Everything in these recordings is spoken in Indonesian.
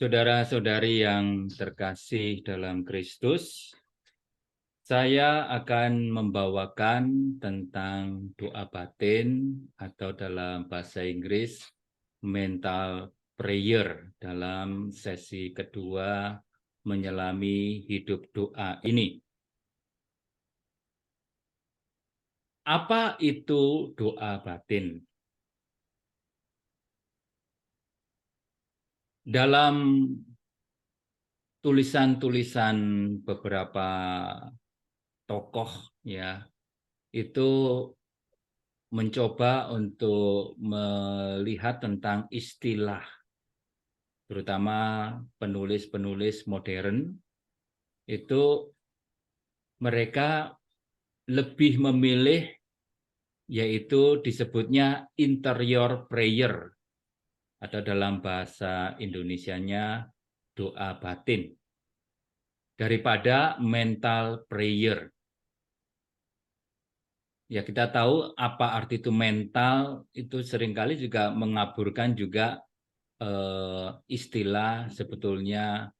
Saudara-saudari yang terkasih dalam Kristus, saya akan membawakan tentang doa batin atau dalam bahasa Inggris mental prayer dalam sesi kedua menyelami hidup doa ini. Apa itu doa batin? Dalam tulisan-tulisan beberapa tokoh ya, itu mencoba untuk melihat tentang istilah, terutama penulis-penulis modern, itu mereka lebih memilih yaitu disebutnya interior prayer atau dalam bahasa Indonesianya doa batin daripada mental prayer. Ya, kita tahu apa arti itu mental, itu seringkali juga mengaburkan juga istilah sebetulnya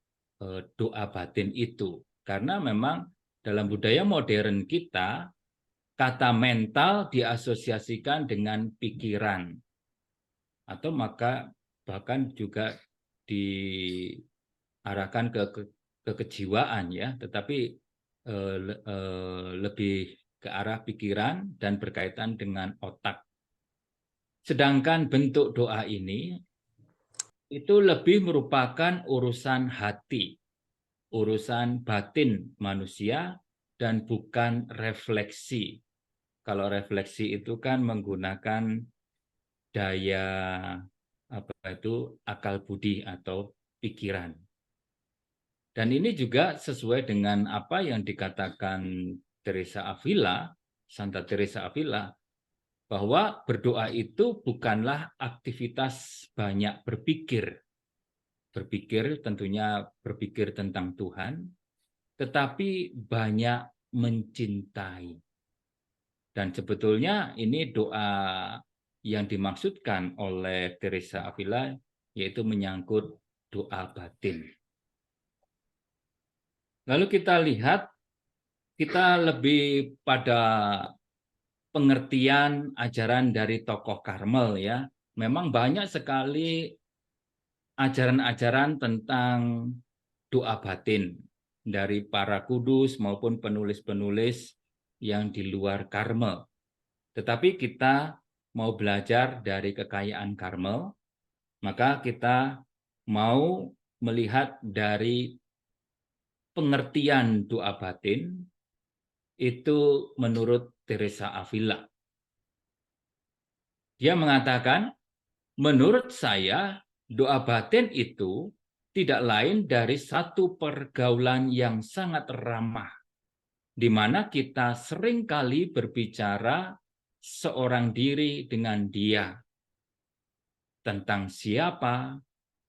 doa batin itu. Karena memang dalam budaya modern kita, kata mental diasosiasikan dengan pikiran. Atau maka bahkan juga diarahkan ke kejiwaan ya, tetapi lebih ke arah pikiran dan berkaitan dengan otak. Sedangkan bentuk doa ini itu lebih merupakan urusan hati, urusan batin manusia dan bukan refleksi. Kalau refleksi itu kan menggunakan daya akal budi atau pikiran. Dan ini juga sesuai dengan apa yang dikatakan Teresa Avila, Santa Teresa Avila, bahwa berdoa itu bukanlah aktivitas banyak berpikir. Berpikir tentunya berpikir tentang Tuhan, tetapi banyak mencintai. Dan sebetulnya ini doa yang dimaksudkan oleh Teresa Avila yaitu menyangkut doa batin. Lalu kita lihat, kita lebih pada pengertian ajaran dari tokoh Karmel ya. Memang banyak sekali ajaran-ajaran tentang doa batin dari para kudus maupun penulis-penulis yang di luar Karmel. Tetapi kita mau belajar dari kekayaan Karmel, maka kita mau melihat dari pengertian doa batin itu menurut Teresa Avila. Dia mengatakan, menurut saya doa batin itu tidak lain dari satu pergaulan yang sangat ramah, di mana kita seringkali berbicara seorang diri dengan dia. Tentang siapa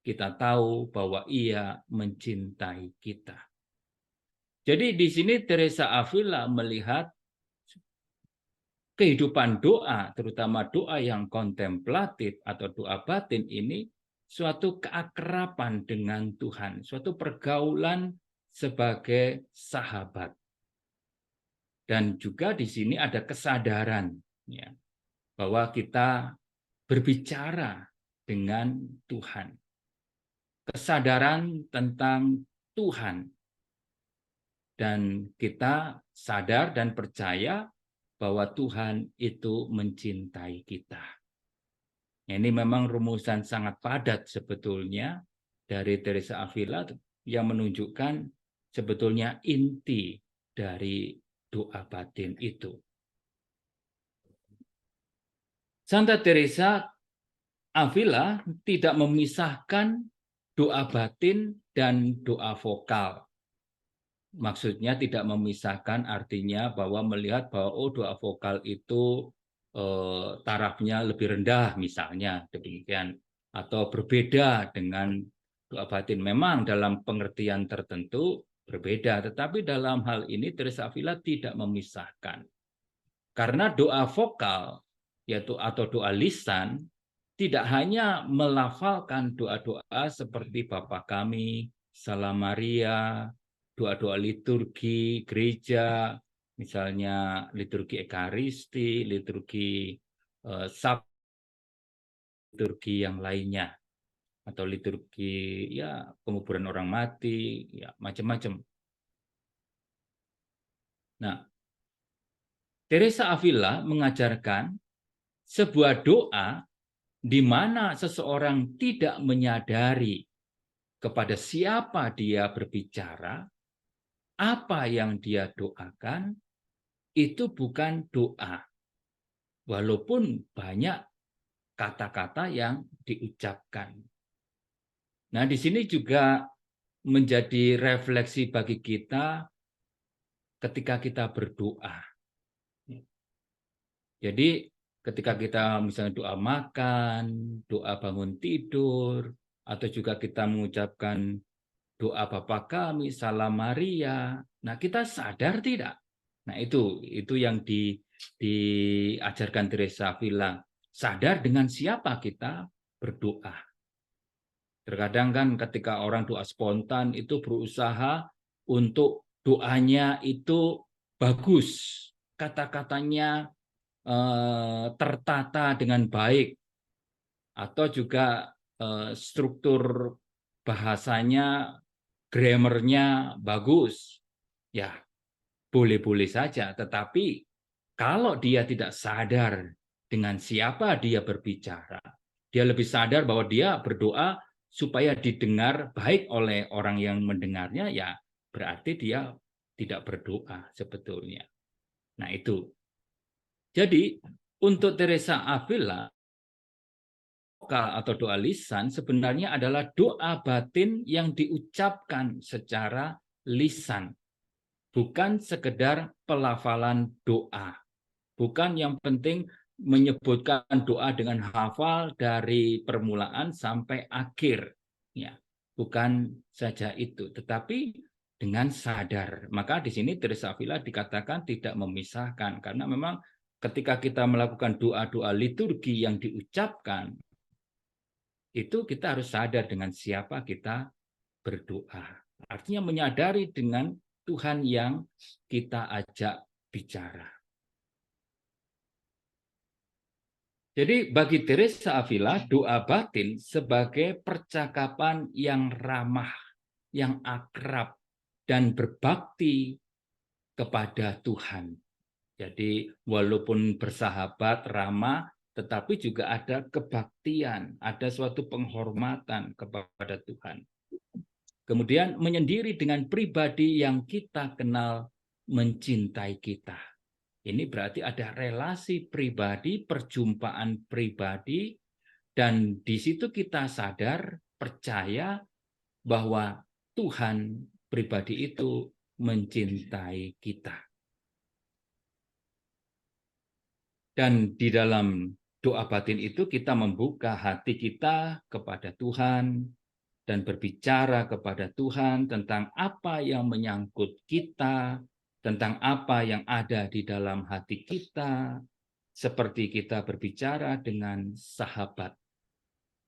kita tahu bahwa ia mencintai kita. Jadi di sini Teresa Avila melihat kehidupan doa, terutama doa yang kontemplatif atau doa batin ini suatu keakraban dengan Tuhan, suatu pergaulan sebagai sahabat. Dan juga di sini ada kesadaran ya, bahwa kita berbicara dengan Tuhan. Kesadaran tentang Tuhan. Dan kita sadar dan percaya bahwa Tuhan itu mencintai kita. Ini memang rumusan sangat padat sebetulnya dari Teresa Avila yang menunjukkan sebetulnya inti dari doa batin itu. Santa Teresa Avila tidak memisahkan doa batin dan doa vokal. Maksudnya tidak memisahkan artinya bahwa melihat bahwa doa vokal itu tarafnya lebih rendah misalnya demikian atau berbeda dengan doa batin. Memang dalam pengertian tertentu berbeda, tetapi dalam hal ini Teresa Avila tidak memisahkan. Karena doa vokal yaitu atau doa lisan tidak hanya melafalkan doa-doa seperti Bapa Kami, Salam Maria, doa-doa liturgi gereja, misalnya liturgi Ekaristi, liturgi Sabtu, liturgi yang lainnya, atau liturgi ya penguburan orang mati, ya macam-macam. Nah, Teresa Avila mengajarkan sebuah doa di mana seseorang tidak menyadari kepada siapa dia berbicara, apa yang dia doakan, itu bukan doa. Walaupun banyak kata-kata yang diucapkan. Nah, di sini juga menjadi refleksi bagi kita ketika kita berdoa. Jadi ketika kita misalnya doa makan, doa bangun tidur, atau juga kita mengucapkan doa Bapa Kami, Salam Maria, nah kita sadar tidak? Nah itu yang diajarkan Teresa Avila. Sadar dengan siapa kita berdoa. Terkadang kan ketika orang doa spontan itu berusaha untuk doanya itu bagus, kata-katanya tertata dengan baik, atau juga struktur bahasanya, grammarnya bagus. Ya, boleh-boleh saja, tetapi kalau dia tidak sadar dengan siapa dia berbicara, dia lebih sadar bahwa dia berdoa supaya didengar baik oleh orang yang mendengarnya, ya berarti dia tidak berdoa sebetulnya. Nah itu. Jadi untuk Teresa Avila, atau doa lisan sebenarnya adalah doa batin yang diucapkan secara lisan. Bukan sekedar pelafalan doa. Bukan yang penting menyebutkan doa dengan hafal dari permulaan sampai akhir. Ya, bukan saja itu, tetapi dengan sadar. Maka di sini Teresa Avila dikatakan tidak memisahkan, karena memang ketika kita melakukan doa-doa liturgi yang diucapkan, itu kita harus sadar dengan siapa kita berdoa. Artinya menyadari dengan Tuhan yang kita ajak bicara. Jadi bagi Teresa Avila, doa batin sebagai percakapan yang ramah, yang akrab, dan berbakti kepada Tuhan. Jadi walaupun bersahabat, ramah, tetapi juga ada kebaktian, ada suatu penghormatan kepada Tuhan. Kemudian menyendiri dengan pribadi yang kita kenal mencintai kita. Ini berarti ada relasi pribadi, perjumpaan pribadi, dan di situ kita sadar, percaya bahwa Tuhan pribadi itu mencintai kita. Dan di dalam doa batin itu kita membuka hati kita kepada Tuhan dan berbicara kepada Tuhan tentang apa yang menyangkut kita, tentang apa yang ada di dalam hati kita, seperti kita berbicara dengan sahabat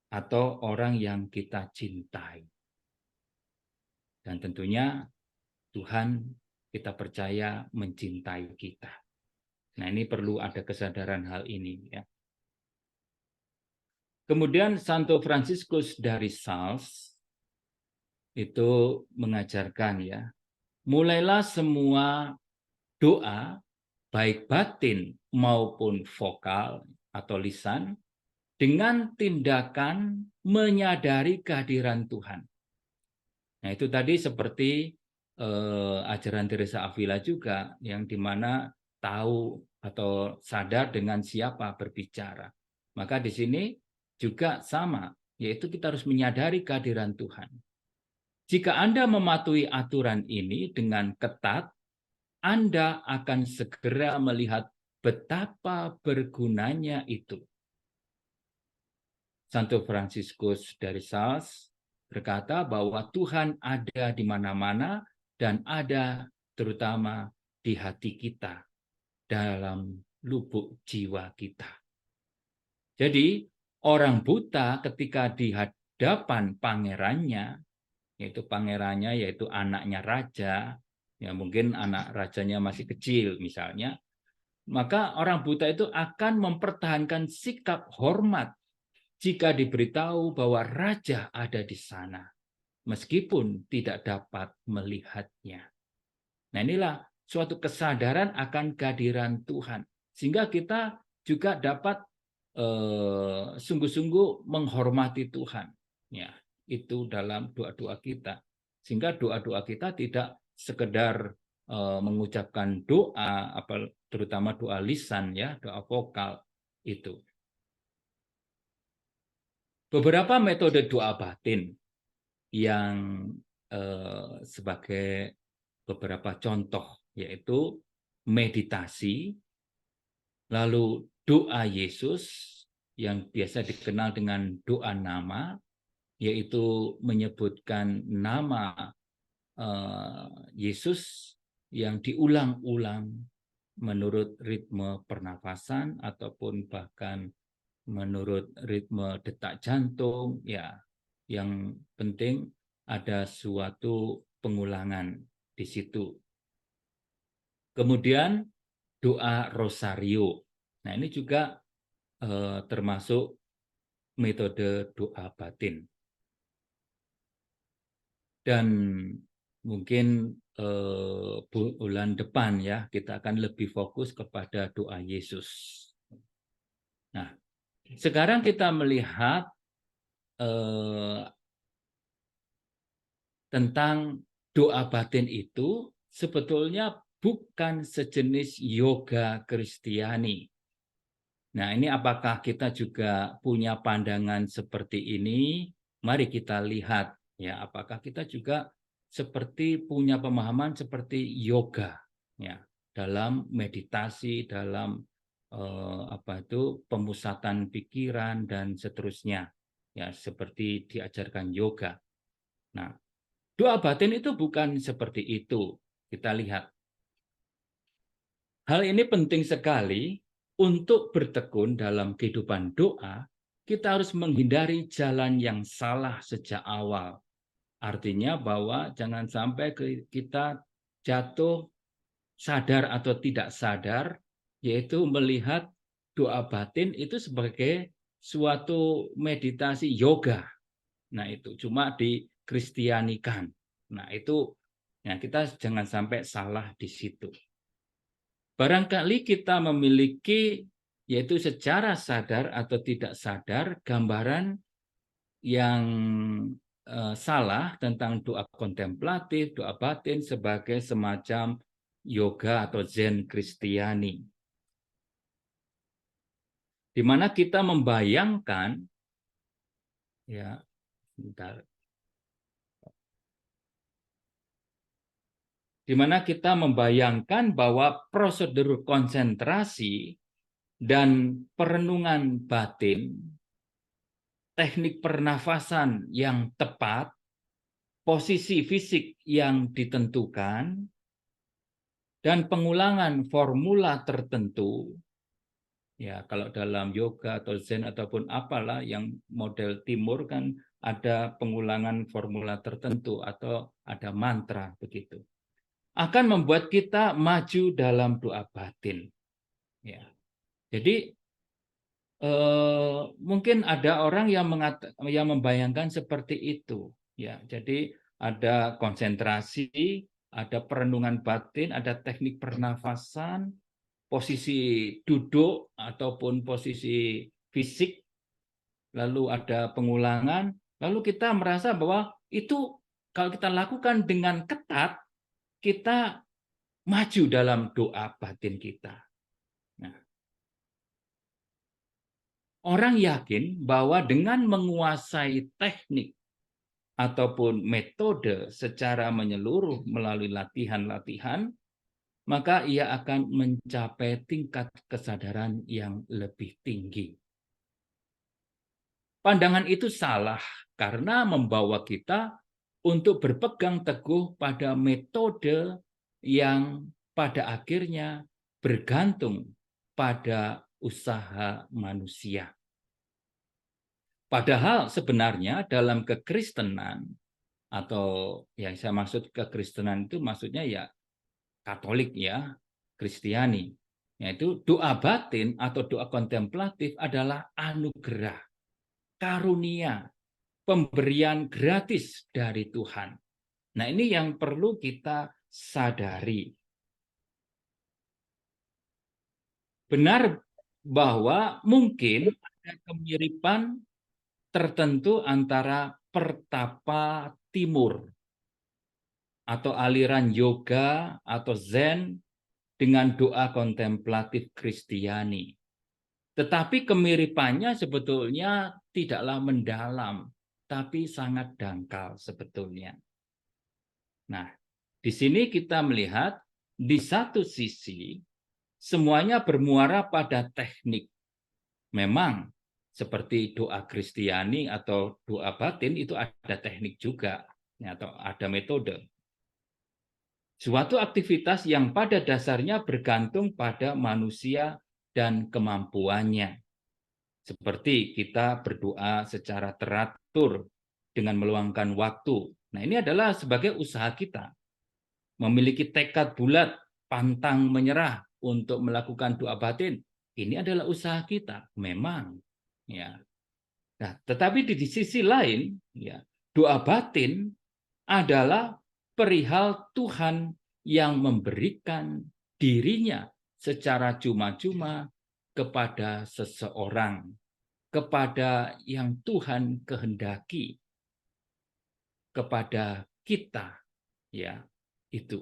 atau orang yang kita cintai. Dan tentunya Tuhan kita percaya mencintai kita. Nah, ini perlu ada kesadaran hal ini ya. Kemudian Santo Fransiskus dari Sales itu mengajarkan ya, mulailah semua doa baik batin maupun vokal atau lisan dengan tindakan menyadari kehadiran Tuhan. Nah, itu tadi seperti ajaran Teresa Avila juga, yang dimana tahu atau sadar dengan siapa berbicara. Maka di sini juga sama, yaitu kita harus menyadari kehadiran Tuhan. Jika Anda mematuhi aturan ini dengan ketat, Anda akan segera melihat betapa bergunanya itu. Santo Fransiskus dari Sales berkata bahwa Tuhan ada di mana-mana dan ada terutama di hati kita, dalam lubuk jiwa kita. Jadi Orang buta ketika di hadapan pangerannya, yaitu anaknya raja, ya mungkin anak rajanya masih kecil misalnya, maka orang buta itu akan mempertahankan sikap hormat jika diberitahu bahwa raja ada di sana, meskipun tidak dapat melihatnya. Nah, inilah suatu kesadaran akan kehadiran Tuhan, sehingga kita juga dapat sungguh-sungguh menghormati Tuhan. Ya, itu dalam doa-doa kita. Sehingga doa-doa kita tidak sekedar mengucapkan doa, terutama doa lisan, ya, doa vokal itu. Beberapa metode doa batin yang sebagai beberapa contoh, yaitu meditasi, lalu doa Yesus yang biasa dikenal dengan doa nama, yaitu menyebutkan nama Yesus yang diulang-ulang menurut ritme pernafasan ataupun bahkan menurut ritme detak jantung, ya. Yang penting ada suatu pengulangan di situ. Kemudian doa rosario. Nah, ini juga termasuk metode doa batin. Dan mungkin bulan depan ya kita akan lebih fokus kepada doa Yesus. Nah, sekarang kita melihat tentang doa batin itu sebetulnya bukan sejenis yoga Kristiani. Nah, ini apakah kita juga punya pandangan seperti ini? Mari kita lihat ya, apakah kita juga seperti punya pemahaman seperti yoga ya, dalam meditasi, dalam pemusatan pikiran dan seterusnya. Ya, seperti diajarkan yoga. Nah, doa batin itu bukan seperti itu. Kita lihat. Hal ini penting sekali untuk bertekun dalam kehidupan doa. Kita harus menghindari jalan yang salah sejak awal. Artinya bahwa jangan sampai kita jatuh sadar atau tidak sadar, yaitu melihat doa batin itu sebagai suatu meditasi yoga. Nah, itu cuma dikristianikan. Nah, itu ya kita jangan sampai salah di situ. Barangkali kita memiliki yaitu secara sadar atau tidak sadar gambaran yang salah tentang doa kontemplatif, doa batin sebagai semacam yoga atau Zen Kristiani. Di mana kita membayangkan ya, sebentar. Di mana kita membayangkan bahwa prosedur konsentrasi dan perenungan batin, teknik pernafasan yang tepat, posisi fisik yang ditentukan, dan pengulangan formula tertentu. Ya, kalau dalam yoga atau Zen ataupun apalah yang model timur kan ada pengulangan formula tertentu atau ada mantra begitu. Akan membuat kita maju dalam doa batin. Ya. Jadi mungkin ada orang yang membayangkan seperti itu. Ya, jadi ada konsentrasi, ada perenungan batin, ada teknik pernafasan, posisi duduk ataupun posisi fisik, lalu ada pengulangan, lalu kita merasa bahwa itu kalau kita lakukan dengan ketat, kita maju dalam doa batin kita. Nah, orang yakin bahwa dengan menguasai teknik ataupun metode secara menyeluruh melalui latihan-latihan, maka ia akan mencapai tingkat kesadaran yang lebih tinggi. Pandangan itu salah karena membawa kita untuk berpegang teguh pada metode yang pada akhirnya bergantung pada usaha manusia. Padahal sebenarnya dalam kekristenan, atau yang saya maksud kekristenan itu maksudnya ya Katolik ya, Kristiani, yaitu doa batin atau doa kontemplatif adalah anugerah, karunia, pemberian gratis dari Tuhan. Nah, ini yang perlu kita sadari. Benar bahwa mungkin ada kemiripan tertentu antara pertapa timur atau aliran yoga atau zen dengan doa kontemplatif Kristiani. Tetapi kemiripannya sebetulnya tidaklah mendalam, tapi sangat dangkal sebetulnya. Nah, di sini kita melihat di satu sisi semuanya bermuara pada teknik. Memang seperti doa Kristiani atau doa batin itu ada teknik juga, atau ada metode. Suatu aktivitas yang pada dasarnya bergantung pada manusia dan kemampuannya. Seperti kita berdoa secara teratur dengan meluangkan waktu. Nah, ini adalah sebagai usaha kita. Memiliki tekad bulat, pantang menyerah untuk melakukan doa batin. Ini adalah usaha kita, memang. Ya. Nah, tetapi di sisi lain, ya, doa batin adalah perihal Tuhan yang memberikan dirinya secara cuma-cuma kepada seseorang, kepada yang Tuhan kehendaki, kepada kita, ya, itu.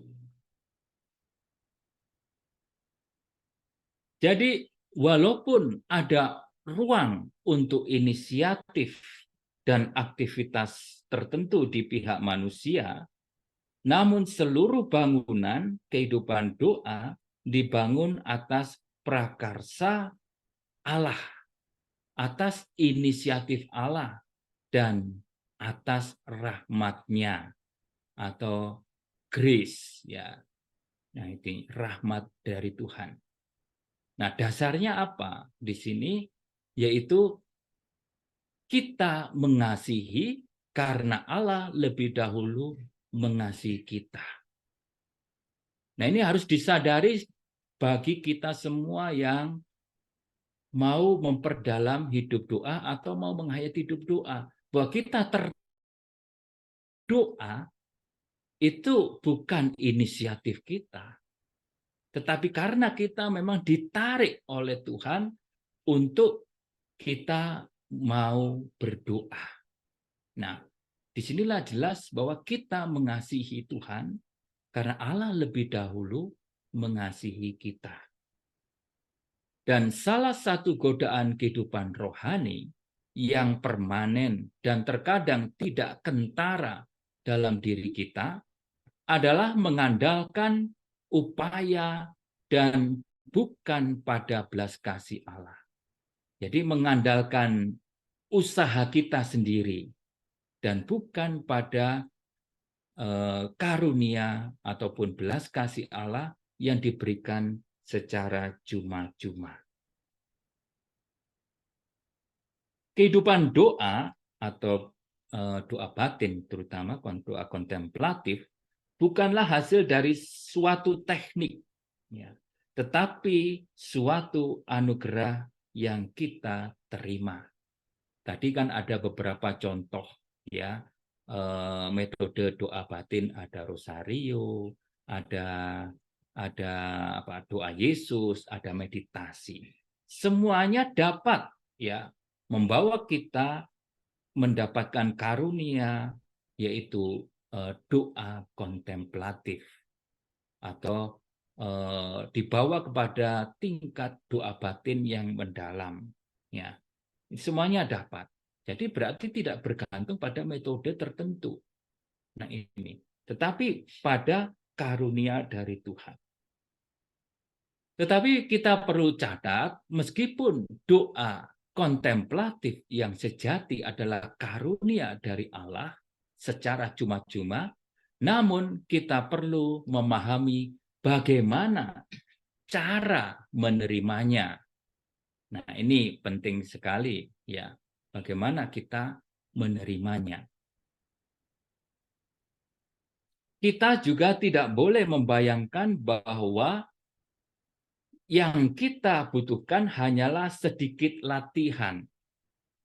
Jadi walaupun ada ruang untuk inisiatif dan aktivitas tertentu di pihak manusia, namun seluruh bangunan kehidupan doa dibangun atas prakarsa Allah, atas inisiatif Allah, dan atas rahmat-Nya atau grace, ya. Nah, ini rahmat dari Tuhan. Nah, dasarnya apa di sini? Yaitu kita mengasihi karena Allah lebih dahulu mengasihi kita. Nah, ini harus disadari bagi kita semua yang mau memperdalam hidup doa atau mau menghayati hidup doa. Bahwa kita berdoa itu bukan inisiatif kita. Tetapi karena kita memang ditarik oleh Tuhan untuk kita mau berdoa. Nah, disinilah jelas bahwa kita mengasihi Tuhan karena Allah lebih dahulu mengasihi kita. Dan salah satu godaan kehidupan rohani yang permanen dan terkadang tidak kentara dalam diri kita adalah mengandalkan upaya dan bukan pada belas kasih Allah. Jadi mengandalkan usaha kita sendiri dan bukan pada karunia ataupun belas kasih Allah yang diberikan secara cuma-cuma. Kehidupan doa atau doa batin, terutama doa kontemplatif, bukanlah hasil dari suatu teknik, ya, tetapi suatu anugerah yang kita terima. Tadi kan ada beberapa contoh, ya, metode doa batin, ada rosario, ada doa Yesus, ada meditasi. Semuanya dapat, ya, membawa kita mendapatkan karunia, yaitu doa kontemplatif atau dibawa kepada tingkat doa batin yang mendalam. Ya, semuanya dapat. Jadi berarti tidak bergantung pada metode tertentu. Nah, ini, tetapi pada karunia dari Tuhan. Tetapi kita perlu catat, meskipun doa kontemplatif yang sejati adalah karunia dari Allah secara cuma-cuma, namun kita perlu memahami bagaimana cara menerimanya. Nah, ini penting sekali, ya. bagaimana kita menerimanya. Kita juga tidak boleh membayangkan bahwa yang kita butuhkan hanyalah sedikit latihan.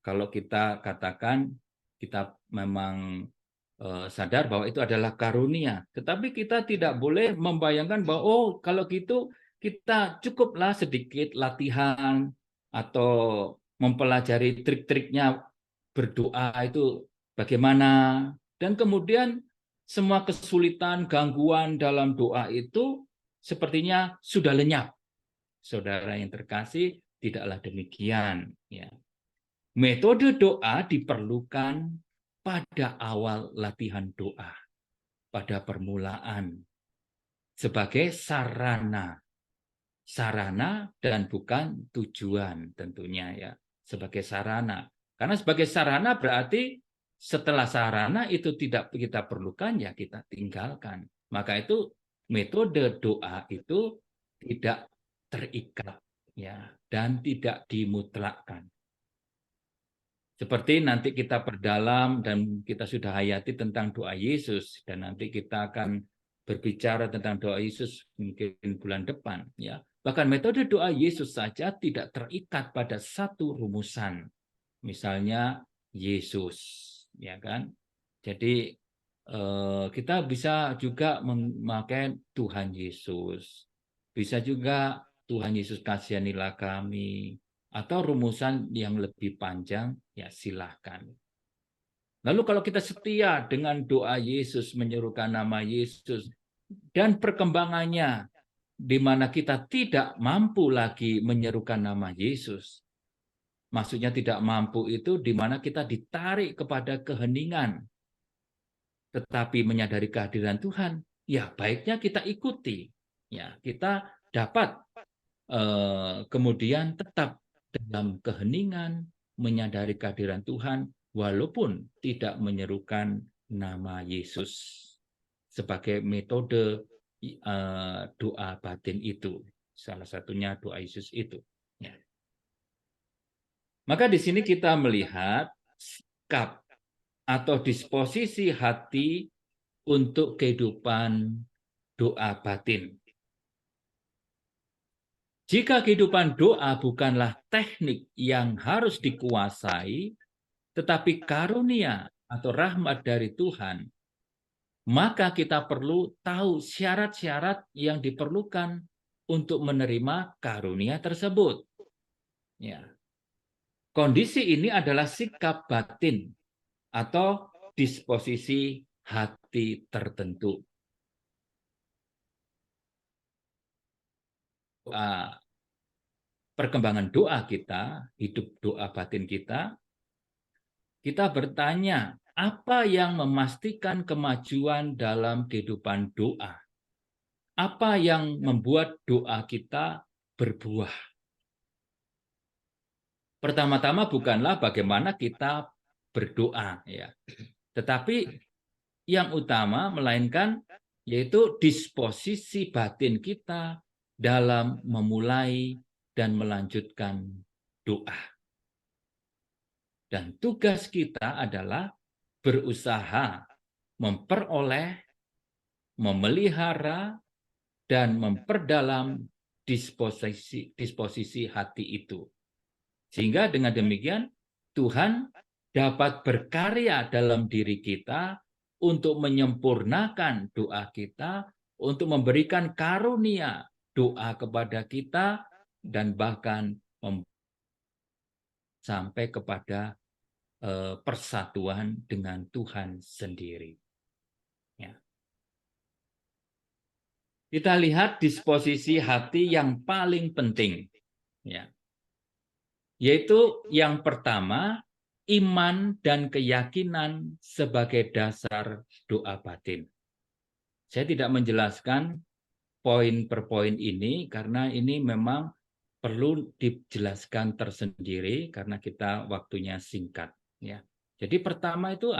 Kalau kita katakan kita memang sadar bahwa itu adalah karunia, tetapi kita tidak boleh membayangkan bahwa oh kalau gitu kita cukuplah sedikit latihan atau mempelajari trik-triknya berdoa itu bagaimana, dan kemudian semua kesulitan, gangguan dalam doa itu sepertinya sudah lenyap. Saudara yang terkasih, tidaklah demikian. Ya. Metode doa diperlukan pada awal latihan doa, pada permulaan, sebagai sarana. Sarana dan bukan tujuan tentunya ya, sebagai sarana. Karena sebagai sarana berarti setelah sarana itu tidak kita perlukan ya kita tinggalkan. Maka itu metode doa itu tidak terikat ya dan tidak dimutlakkan. Seperti nanti kita perdalam dan kita sudah hayati tentang doa Yesus, dan nanti kita akan berbicara tentang doa Yesus mungkin bulan depan ya. Bahkan metode doa Yesus saja tidak terikat pada satu rumusan. Misalnya Yesus, ya kan? Jadi kita bisa juga memakai Tuhan Yesus. Bisa juga Tuhan Yesus kasihanilah kami, atau rumusan yang lebih panjang, ya silahkan. Lalu kalau kita setia dengan doa Yesus, menyerukan nama Yesus, dan perkembangannya di mana kita tidak mampu lagi menyerukan nama Yesus, maksudnya tidak mampu itu di mana kita ditarik kepada keheningan, tetapi menyadari kehadiran Tuhan, ya baiknya kita ikuti. Ya, kita dapat kemudian tetap dalam keheningan, menyadari kehadiran Tuhan, walaupun tidak menyerukan nama Yesus sebagai metode doa batin itu. Salah satunya doa Yesus itu. Ya. Maka di sini kita melihat sikap atau disposisi hati untuk kehidupan doa batin. Jika kehidupan doa bukanlah teknik yang harus dikuasai, tetapi karunia atau rahmat dari Tuhan, maka kita perlu tahu syarat-syarat yang diperlukan untuk menerima karunia tersebut. Ya. Kondisi ini adalah sikap batin atau disposisi hati tertentu. Perkembangan doa kita, hidup doa batin kita bertanya, apa yang memastikan kemajuan dalam kehidupan doa? Apa yang membuat doa kita berbuah? Pertama-tama bukanlah bagaimana kita berdoa, ya, tetapi yang utama melainkan yaitu disposisi batin kita dalam memulai dan melanjutkan doa. Dan tugas kita adalah berusaha memperoleh, memelihara, dan memperdalam disposisi hati itu. Sehingga dengan demikian Tuhan dapat berkarya dalam diri kita untuk menyempurnakan doa kita, untuk memberikan karunia doa kepada kita, dan bahkan sampai kepada persatuan dengan Tuhan sendiri. Ya. Kita lihat disposisi hati yang paling penting, ya, yaitu yang pertama, iman dan keyakinan sebagai dasar doa batin. Saya tidak menjelaskan poin per poin ini karena ini memang perlu dijelaskan tersendiri karena kita waktunya singkat. Ya. Jadi pertama itu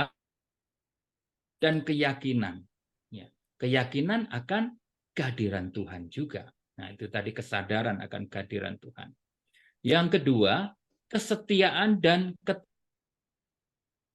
dan keyakinan, ya, keyakinan akan kehadiran Tuhan juga. Nah itu tadi kesadaran akan kehadiran Tuhan. Yang kedua, kesetiaan dan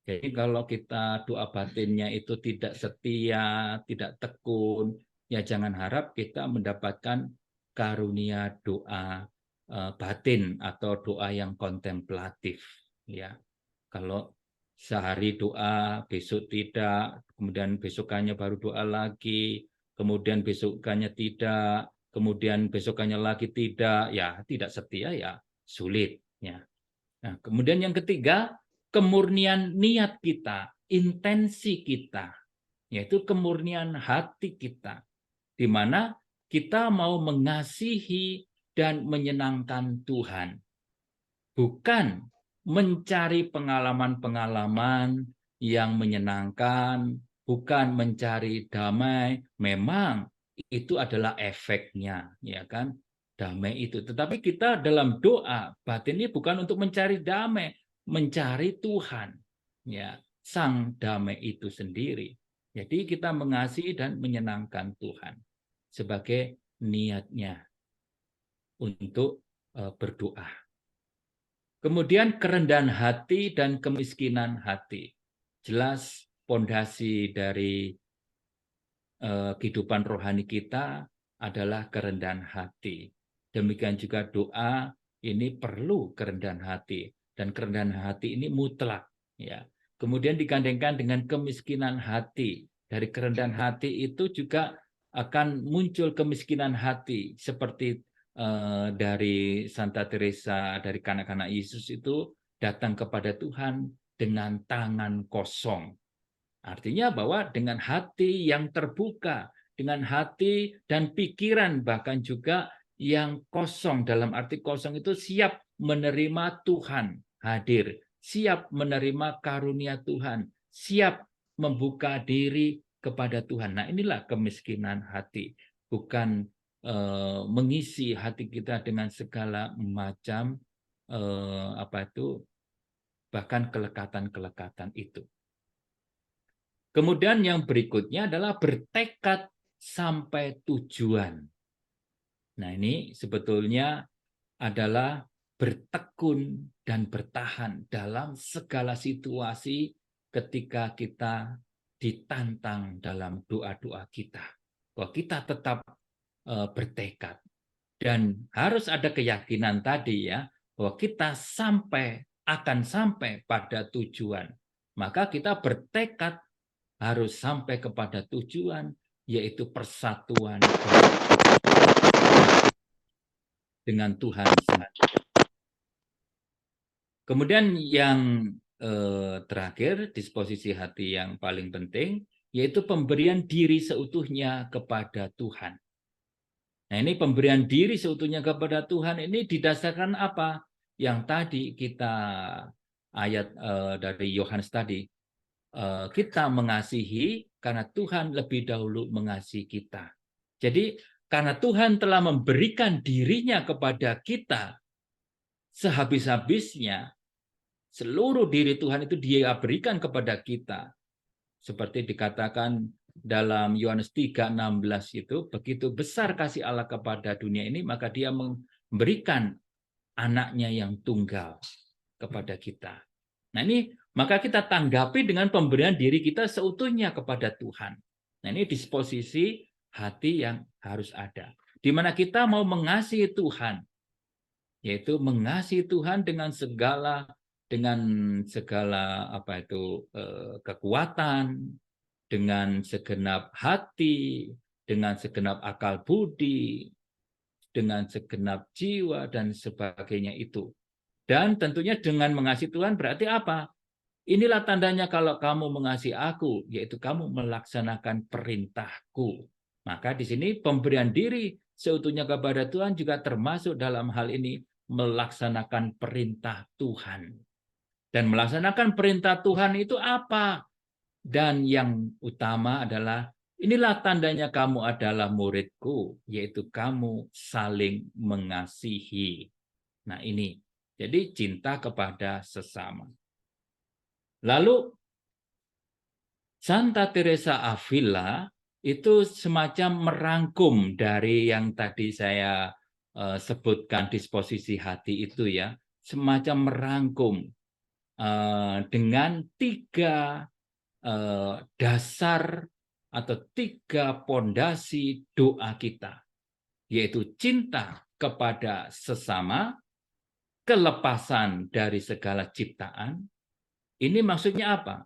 Jadi kalau kita doa batinnya itu tidak setia, tidak tekun, ya jangan harap kita mendapatkan karunia doa batin atau doa yang kontemplatif. Ya, kalau sehari doa, besok tidak, kemudian besokannya baru doa lagi, kemudian besokannya tidak, kemudian besokannya lagi tidak, ya tidak setia, ya sulit. Ya. Nah, kemudian yang ketiga, kemurnian niat kita, intensi kita, yaitu kemurnian hati kita, di mana kita mau mengasihi dan menyenangkan Tuhan, bukan mencari pengalaman-pengalaman yang menyenangkan, bukan mencari damai. Memang itu adalah efeknya, ya kan? Damai itu. Tetapi kita dalam doa batin ini bukan untuk mencari damai, mencari Tuhan, ya, Sang damai itu sendiri. Jadi kita mengasihi dan menyenangkan Tuhan sebagai niatnya untuk berdoa. Kemudian kerendahan hati dan kemiskinan hati. Jelas pondasi dari kehidupan rohani kita adalah kerendahan hati. Demikian juga doa ini perlu kerendahan hati, dan kerendahan hati ini mutlak, ya. Kemudian digandengkan dengan kemiskinan hati. Dari kerendahan hati itu juga akan muncul kemiskinan hati, seperti dari Santa Teresa dari kanak-kanak Yesus itu datang kepada Tuhan dengan tangan kosong. Artinya bahwa dengan hati yang terbuka, dengan hati dan pikiran bahkan juga yang kosong, dalam arti kosong itu siap menerima Tuhan hadir, siap menerima karunia Tuhan, siap membuka diri kepada Tuhan. Nah, inilah kemiskinan hati, bukan mengisi hati kita dengan segala macam bahkan kelekatan-kelekatan itu. Kemudian yang berikutnya adalah bertekad sampai tujuan. Nah, ini sebetulnya adalah bertekun dan bertahan dalam segala situasi ketika kita ditantang dalam doa-doa kita. Bahwa kita tetap bertekad. Dan harus ada keyakinan tadi ya, bahwa kita akan sampai pada tujuan. Maka kita bertekad harus sampai kepada tujuan, yaitu persatuan dengan Tuhan. Kemudian yang terakhir, disposisi hati yang paling penting, yaitu pemberian diri seutuhnya kepada Tuhan. Nah, ini pemberian diri seutuhnya kepada Tuhan ini didasarkan apa? Yang tadi kita ayat dari Yohanes tadi, kita mengasihi karena Tuhan lebih dahulu mengasihi kita. Jadi karena Tuhan telah memberikan dirinya kepada kita sehabis-habisnya, seluruh diri Tuhan itu Dia berikan kepada kita. Seperti dikatakan dalam Yohanes 3:16 itu, begitu besar kasih Allah kepada dunia ini, maka Dia memberikan anaknya yang tunggal kepada kita. Nah, ini maka kita tanggapi dengan pemberian diri kita seutuhnya kepada Tuhan. Nah, ini disposisi hati yang harus ada. Di mana kita mau mengasihi Tuhan, yaitu mengasihi Tuhan dengan segala kekuatan, dengan segenap hati, dengan segenap akal budi, dengan segenap jiwa, dan sebagainya itu. Dan tentunya dengan mengasihi Tuhan berarti apa? Inilah tandanya kalau kamu mengasihi aku, yaitu kamu melaksanakan perintahku. Maka di sini pemberian diri seutuhnya kepada Tuhan juga termasuk dalam hal ini melaksanakan perintah Tuhan. Dan melaksanakan perintah Tuhan itu apa? Dan yang utama adalah, inilah tandanya kamu adalah muridku, yaitu kamu saling mengasihi. Nah, ini. Jadi cinta kepada sesama. Lalu Santa Teresa Avila itu semacam merangkum dari yang tadi saya sebutkan disposisi hati itu ya, semacam merangkum dengan 3 dasar atau 3 pondasi doa kita, yaitu cinta kepada sesama, kelepasan dari segala ciptaan. Ini maksudnya apa?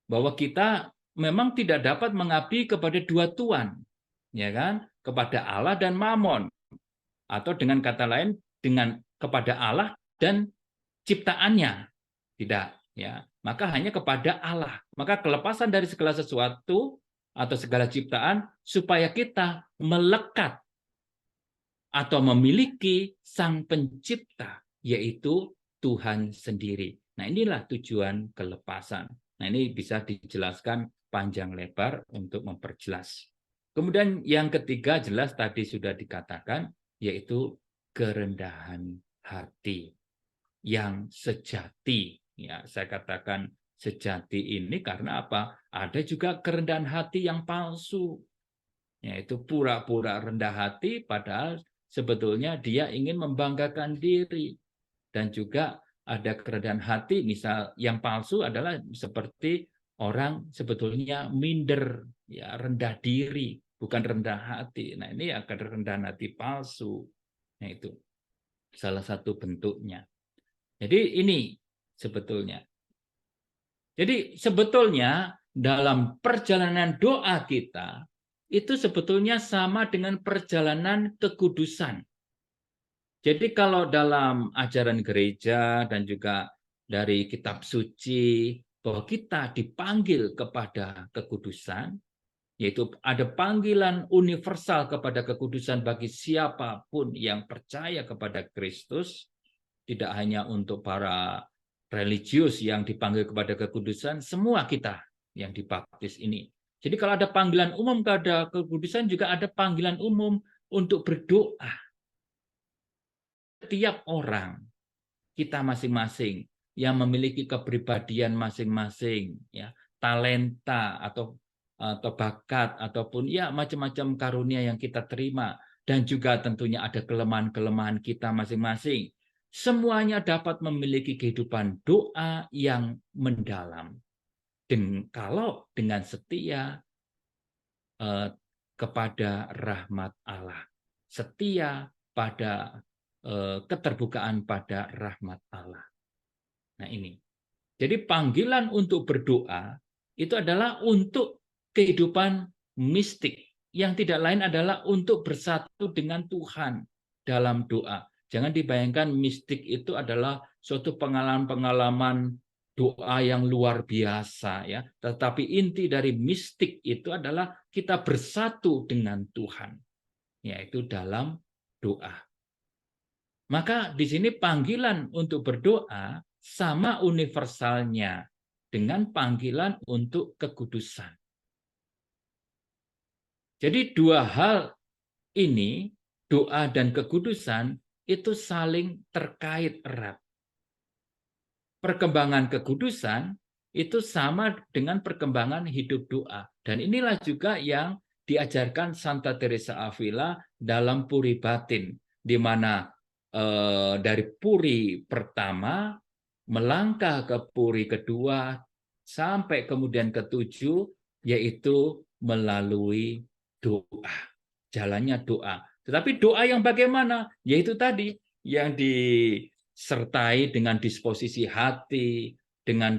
Bahwa kita memang tidak dapat mengabdi kepada 2 tuan, ya kan? Kepada Allah dan Mamon, atau dengan kata lain kepada Allah dan ciptaannya. Tidak, ya. Maka hanya kepada Allah. Maka kelepasan dari segala sesuatu atau segala ciptaan supaya kita melekat atau memiliki Sang Pencipta, yaitu Tuhan sendiri. Nah, inilah tujuan kelepasan. Nah, ini bisa dijelaskan panjang lebar untuk memperjelas. Kemudian yang ketiga jelas tadi sudah dikatakan, yaitu kerendahan hati yang sejati. Ya, saya katakan sejati ini karena apa? Ada juga kerendahan hati yang palsu, yaitu pura-pura rendah hati padahal sebetulnya dia ingin membanggakan diri. Dan juga ada kerendahan hati, misal yang palsu adalah seperti orang sebetulnya minder, ya, rendah diri, bukan rendah hati. Nah, ini akan kerendahan hati palsu. Nah, itu salah satu bentuknya. Jadi ini sebetulnya. Jadi sebetulnya dalam perjalanan doa kita itu sebetulnya sama dengan perjalanan kekudusan. Jadi kalau dalam ajaran gereja dan juga dari kitab suci bahwa kita dipanggil kepada kekudusan, yaitu ada panggilan universal kepada kekudusan bagi siapapun yang percaya kepada Kristus, tidak hanya untuk para religius yang dipanggil kepada kekudusan, semua kita yang dibaptis ini. Jadi kalau ada panggilan umum kepada kekudusan, juga ada panggilan umum untuk berdoa. Setiap orang, kita masing-masing yang memiliki kepribadian masing-masing, ya, talenta atau bakat ataupun ya macam-macam karunia yang kita terima, dan juga tentunya ada kelemahan-kelemahan kita masing-masing. Semuanya dapat memiliki kehidupan doa yang mendalam. Dan kalau dengan setia kepada rahmat Allah, setia pada keterbukaan pada rahmat Allah. Nah, ini. Jadi panggilan untuk berdoa itu adalah untuk kehidupan mistik, yang tidak lain adalah untuk bersatu dengan Tuhan dalam doa. Jangan dibayangkan mistik itu adalah suatu pengalaman-pengalaman doa yang luar biasa, ya. Tetapi inti dari mistik itu adalah kita bersatu dengan Tuhan, yaitu dalam doa. Maka di sini panggilan untuk berdoa sama universalnya dengan panggilan untuk kekudusan. Jadi 2 hal ini, doa dan kekudusan, itu saling terkait erat. Perkembangan kekudusan itu sama dengan perkembangan hidup doa. Dan inilah juga yang diajarkan Santa Teresa Avila dalam Puri Batin, di mana dari Puri pertama melangkah ke Puri kedua sampai kemudian ke-7, yaitu melalui doa. Jalannya doa. Tetapi doa yang bagaimana? Yaitu tadi yang disertai dengan disposisi hati, dengan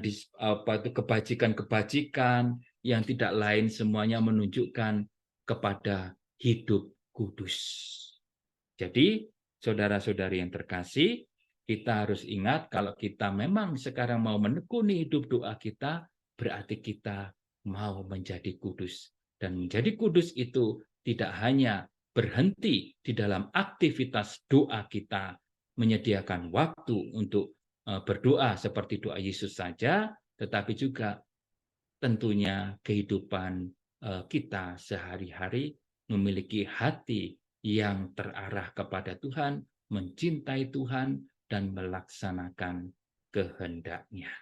kebajikan-kebajikan yang tidak lain semuanya menunjukkan kepada hidup kudus. Jadi, saudara-saudari yang terkasih, kita harus ingat kalau kita memang sekarang mau menekuni hidup doa kita, berarti kita mau menjadi kudus. Dan menjadi kudus itu tidak hanya berhenti di dalam aktivitas doa kita, menyediakan waktu untuk berdoa seperti doa Yesus saja, tetapi juga tentunya kehidupan kita sehari-hari memiliki hati yang terarah kepada Tuhan, mencintai Tuhan, dan melaksanakan kehendak-Nya.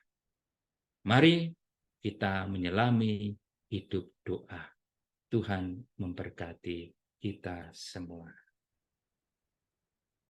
Mari kita menyelami hidup doa. Tuhan memberkati kita semua.